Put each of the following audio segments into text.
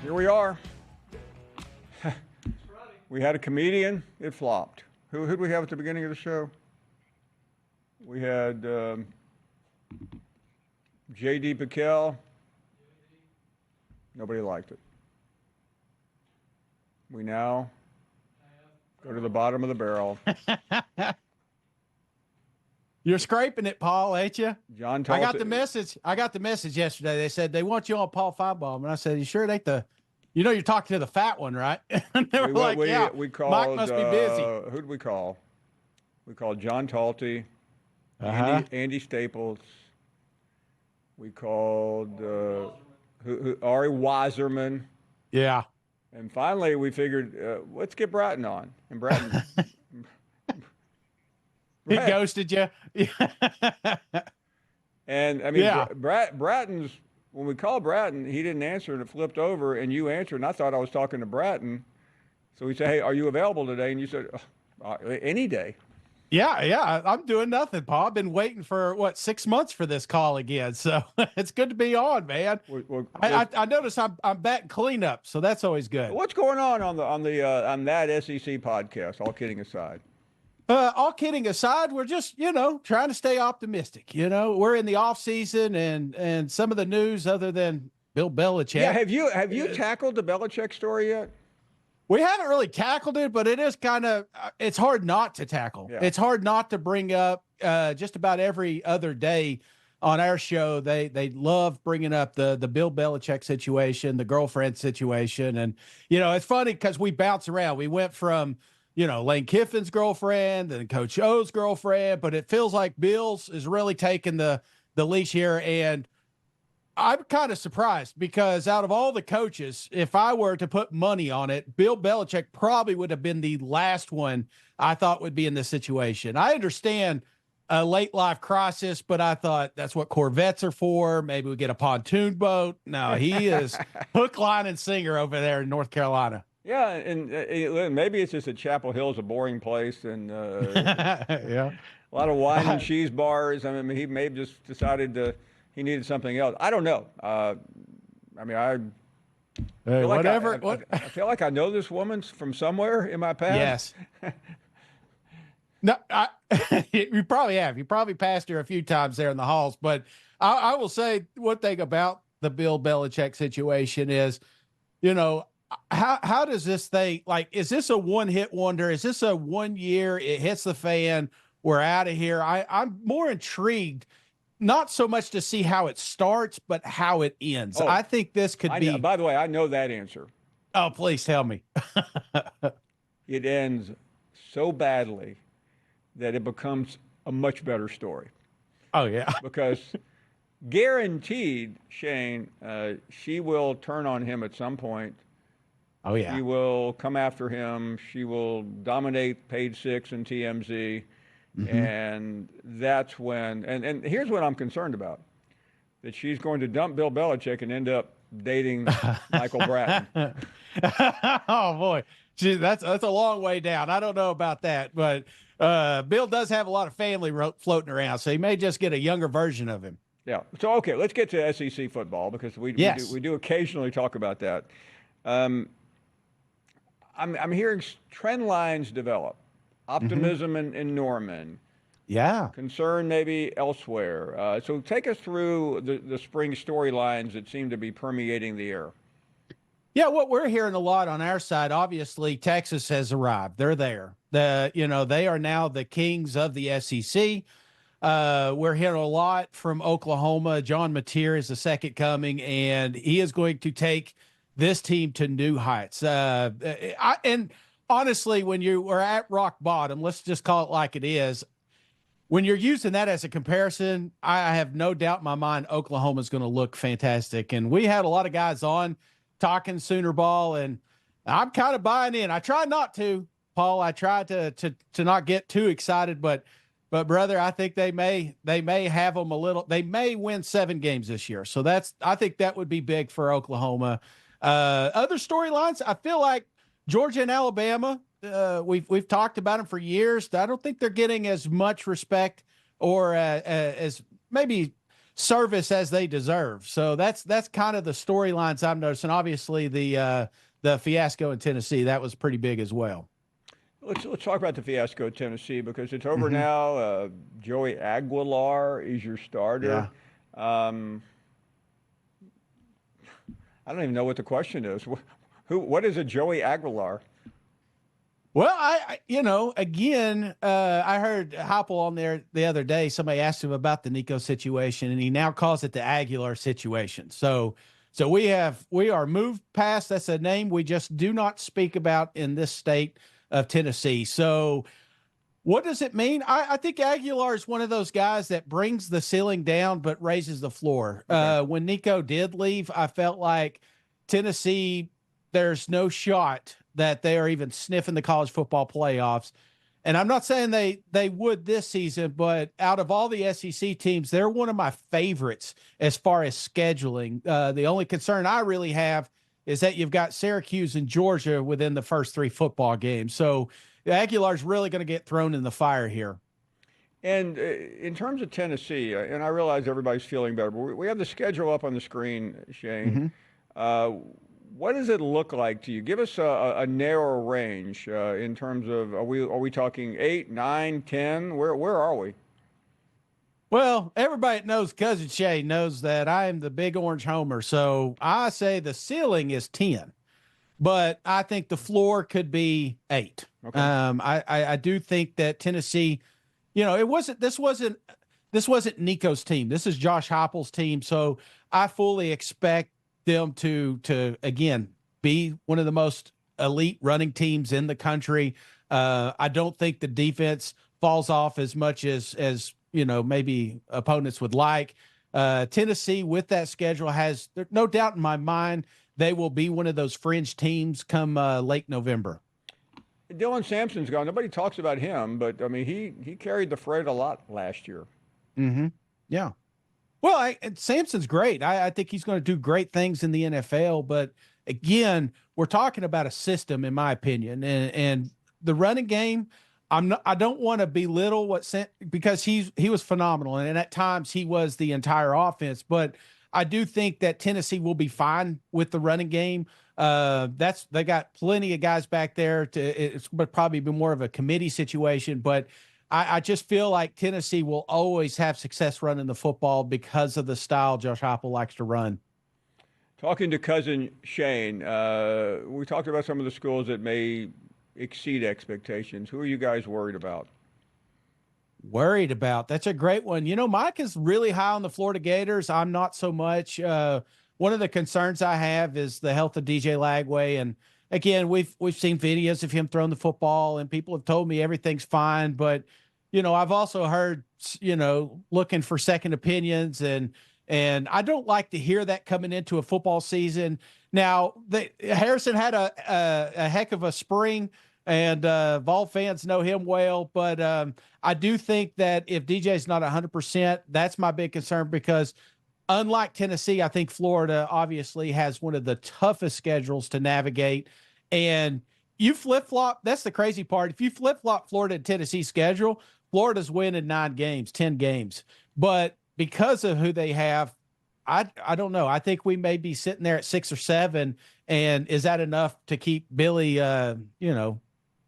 Here we are. We had a comedian. It flopped. Who did we have at the beginning of the show? We had J.D. Piquel. Nobody liked it. We now go to the bottom of the barrel. You're scraping it, Paul, ain't you? John I got the message yesterday. They said they want you on Paul Finebaum, and I said, "You sure it ain't the? You know, you're talking to the fat one, right?" And they were we called, Mike must be busy. Who did we call? We called John Talty, Andy Staples. We called Ari Wazerman. Yeah. And finally, we figured, let's get Bratton on. And Bratton. He ghosted you. And, I mean, Bratton's, when we called Bratton, he didn't answer, and it flipped over, and you answered, and I thought I was talking to Bratton. So we said, hey, are you available today? And you said, any day. Yeah, I'm doing nothing, Paul. I've been waiting for 6 months for this call again, so it's good to be on, man. I notice I'm back cleanup, so that's always good. What's going on that SEC podcast? All kidding aside. All kidding aside, we're just trying to stay optimistic. We're in the off season, and some of the news other than Bill Belichick. Yeah, have you tackled the Belichick story yet? We haven't really tackled it, but it is it's hard not to tackle. Yeah. It's hard not to bring up just about every other day on our show. They love bringing up the Bill Belichick situation, the girlfriend situation. And, it's funny because we bounce around. We went from, Lane Kiffin's girlfriend and Coach O's girlfriend, but it feels like Bill's is really taking the leash here. And I'm kind of surprised because out of all the coaches, if I were to put money on it, Bill Belichick probably would have been the last one I thought would be in this situation. I understand a late life crisis, but I thought that's what Corvettes are for. Maybe we get a pontoon boat. No, he is hook, line, and singer over there in North Carolina. Yeah, and maybe it's just that Chapel Hill's a boring place, and yeah, a lot of wine and cheese bars. I mean, he may have just decided he needed something else. I don't know. I feel like I know this woman from somewhere in my past. Yes. No, you probably have. You probably passed her a few times there in the halls. But I will say one thing about the Bill Belichick situation is, how does this thing, is this a one-hit wonder? Is this a 1 year, it hits the fan, we're out of here? I'm more intrigued, not so much to see how it starts, but how it ends. I think this could be. By the way, I know that answer. Oh, please tell me. It ends so badly that it becomes a much better story. Oh, yeah. Because guaranteed, Shane, she will turn on him at some point. Oh, yeah. She will come after him. She will dominate Page 6 and TMZ. Mm-hmm. And that's when, and here's what I'm concerned about, that she's going to dump Bill Belichick and end up dating Michael Bratton. Oh, boy. That's a long way down. I don't know about that, but Bill does have a lot of family floating around, so he may just get a younger version of him. Yeah. So, okay, let's get to SEC football because we do occasionally talk about that. I'm hearing trend lines develop. Optimism in Norman. Yeah. Concern maybe elsewhere. So take us through the spring storylines that seem to be permeating the air. Yeah, what we're hearing a lot on our side, obviously, Texas has arrived. They're there. They are now the kings of the SEC. We're hearing a lot from Oklahoma. John Mateer is the second coming, and he is going to take this team to new heights. And honestly, when you are at rock bottom, let's just call it like it is, when you're using that as a comparison, I have no doubt in my mind Oklahoma is going to look fantastic. And we had a lot of guys on talking Sooner ball, and I'm kind of buying in. I try not to, Paul. I try to not get too excited, but brother, I think they may have them a little. They may win 7 games this year, so I think that would be big for Oklahoma. Other storylines, I feel like Georgia and Alabama. We've talked about them for years. I don't think they're getting as much respect or as maybe service as they deserve. So that's kind of the storylines I'm noticing. Obviously, the fiasco in Tennessee, that was pretty big as well. Let's talk about the fiasco at Tennessee because it's over Mm-hmm. now. Joey Aguilar is your starter. Yeah. Um, I don't even know what the question is. What is a Joey Aguilar? Well, again, I heard Heupel on there the other day. Somebody asked him about the Nico situation, and he now calls it the Aguilar situation. So we are moved past. That's a name we just do not speak about in this state of Tennessee. So what does it mean? I think Aguilar is one of those guys that brings the ceiling down but raises the floor. Okay. When Nico did leave, I felt like Tennessee, there's no shot that they are even sniffing the college football playoffs. And I'm not saying they would this season, but out of all the SEC teams, they're one of my favorites as far as scheduling. The only concern I really have is that you've got Syracuse and Georgia within the first three football games. So Aguilar's really going to get thrown in the fire here. And in terms of Tennessee, and I realize everybody's feeling better, but we have the schedule up on the screen, Shane. Mm-hmm. Uh, what does it look like to you? Give us a narrow range in terms of are we talking 8, 9, 10? Where are we? Well, everybody that knows Cousin Shay knows that I am the big orange homer. So I say the ceiling is 10, but I think the floor could be 8. Okay. I do think that Tennessee, this wasn't Nico's team. This is Josh Heupel's team. So I fully expect them to again be one of the most elite running teams in the country. I don't think the defense falls off as much as maybe opponents would like. Tennessee with that schedule has no doubt in my mind they will be one of those fringe teams come late November. Dylan Sampson's gone. Nobody talks about him, but I mean he carried the freight a lot last year. Mm-hmm. Yeah. Well, Sampson's great. I think he's going to do great things in the NFL. But again, we're talking about a system, in my opinion, and the running game. I don't want to belittle because he was phenomenal, and at times he was the entire offense. But I do think that Tennessee will be fine with the running game. They got plenty of guys back there. It's probably be more of a committee situation, but I just feel like Tennessee will always have success running the football because of the style Josh Heupel likes to run. Talking to cousin Shane, we talked about some of the schools that may exceed expectations. Who are you guys worried about? Worried about? That's a great one. Mike is really high on the Florida Gators. I'm not so much. One of the concerns I have is the health of DJ Lagway. And again, we've seen videos of him throwing the football, and people have told me everything's fine. But I've also heard looking for second opinions, and I don't like to hear that coming into a football season. Now, Harrison had a heck of a spring, and Vol fans know him well. But I do think that if DJ's not 100%, that's my big concern because unlike Tennessee, I think Florida obviously has one of the toughest schedules to navigate. And you flip-flop, that's the crazy part. If you flip-flop Florida and Tennessee schedule, Florida's winning 9 games, 10 games. But because of who they have, I don't know. I think we may be sitting there at 6 or 7. And is that enough to keep Billy,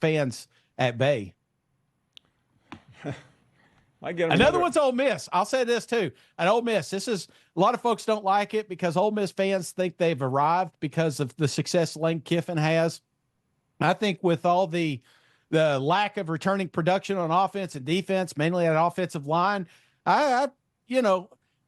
fans at bay? Another one's Ole Miss. I'll say this too. An Ole Miss. This is a lot of folks don't like it because Ole Miss fans think they've arrived because of the success Lane Kiffin has. I think with all the lack of returning production on offense and defense, mainly at offensive line,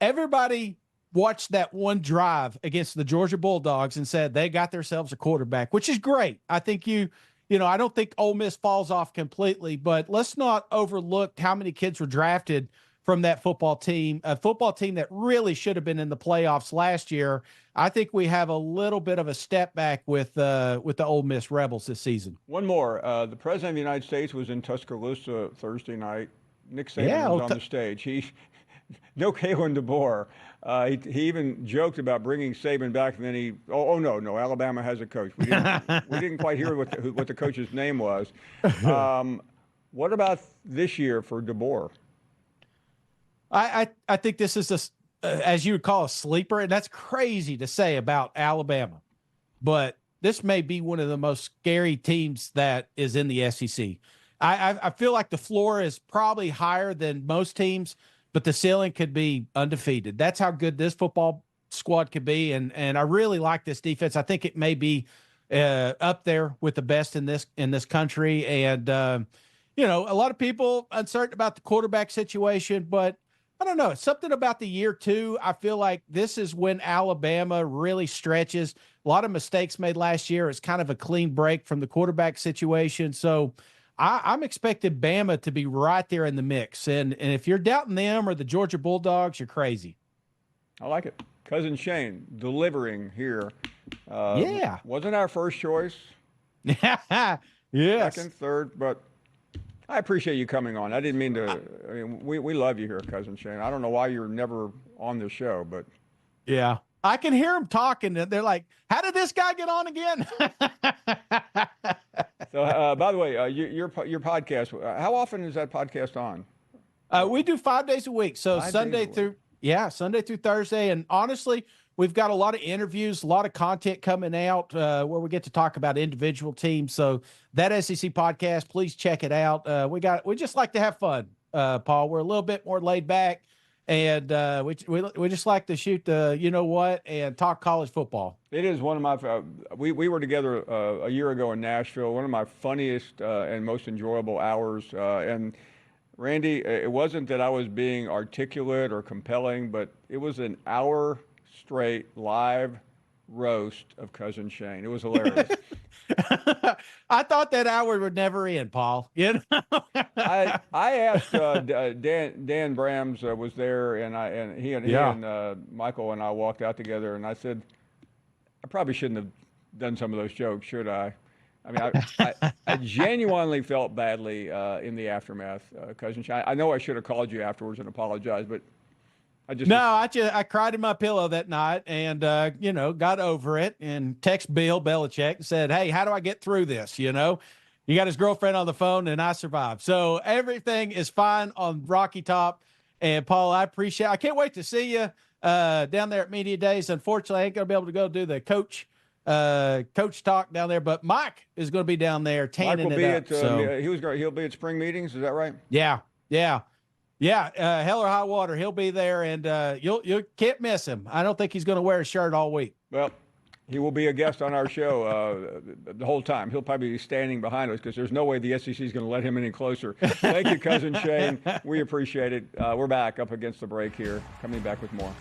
everybody watched that one drive against the Georgia Bulldogs and said they got themselves a quarterback, which is great. I think I don't think Ole Miss falls off completely, but let's not overlook how many kids were drafted from that football team, a football team that really should have been in the playoffs last year. I think we have a little bit of a step back with the Ole Miss Rebels this season. One more. The President of the United States was in Tuscaloosa Thursday night. Nick Saban was on the stage. No Kalen DeBoer. He even joked about bringing Saban back, and then no, Alabama has a coach. We didn't quite hear what the coach's name was. What about this year for DeBoer? I think this is as you would call a sleeper, and that's crazy to say about Alabama, but this may be one of the most scary teams that is in the SEC. I feel like the floor is probably higher than most teams, but the ceiling could be undefeated. That's how good this football squad could be, and I really like this defense. I think it may be up there with the best in this country. And a lot of people uncertain about the quarterback situation, but I don't know. Something about the year two. I feel like this is when Alabama really stretches. A lot of mistakes made last year. It's kind of a clean break from the quarterback situation. So I'm expecting Bama to be right there in the mix. And if you're doubting them or the Georgia Bulldogs, you're crazy. I like it. Cousin Shane delivering here. Yeah. Wasn't our first choice. Yes. Second, third, but I appreciate you coming on. I didn't mean to. I mean, we love you here, Cousin Shane. I don't know why you're never on the show, but. Yeah. I can hear them talking. They're like, how did this guy get on again? So, by the way, your podcast, how often is that podcast on? We do 5 days a week. So Sunday through Thursday. And honestly, we've got a lot of interviews, a lot of content coming out where we get to talk about individual teams. So that SEC podcast, please check it out. We just like to have fun, Paul. We're a little bit more laid back. And we just like to shoot the and talk college football. It is one of my we were together a year ago in Nashville. One of my funniest and most enjoyable hours. And Randy, it wasn't that I was being articulate or compelling, but it was an hour straight live roast of Cousin Shane. It was hilarious. I thought that hour would never end, Paul. I asked Dan Brams was there, and he and Michael and I walked out together, and I said, I probably shouldn't have done some of those jokes, should I? I mean, I genuinely felt badly in the aftermath, Cousin Shane. I know I should have called you afterwards and apologized, but I cried in my pillow that night and, got over it and text Bill Belichick and said, hey, how do I get through this? You got his girlfriend on the phone and I survived. So everything is fine on Rocky Top. And Paul, I can't wait to see you down there at Media Days. Unfortunately, I ain't going to be able to go do the coach talk down there, but Mike is going to be down there tanning it up. He'll be at spring meetings. Is that right? Yeah. Hell or high water, he'll be there, and you can't miss him. I don't think he's going to wear a shirt all week. Well, he will be a guest on our show the whole time. He'll probably be standing behind us because there's no way the SEC is going to let him any closer. Thank you, Cousin Shane. We appreciate it. We're back up against the break here. Coming back with more.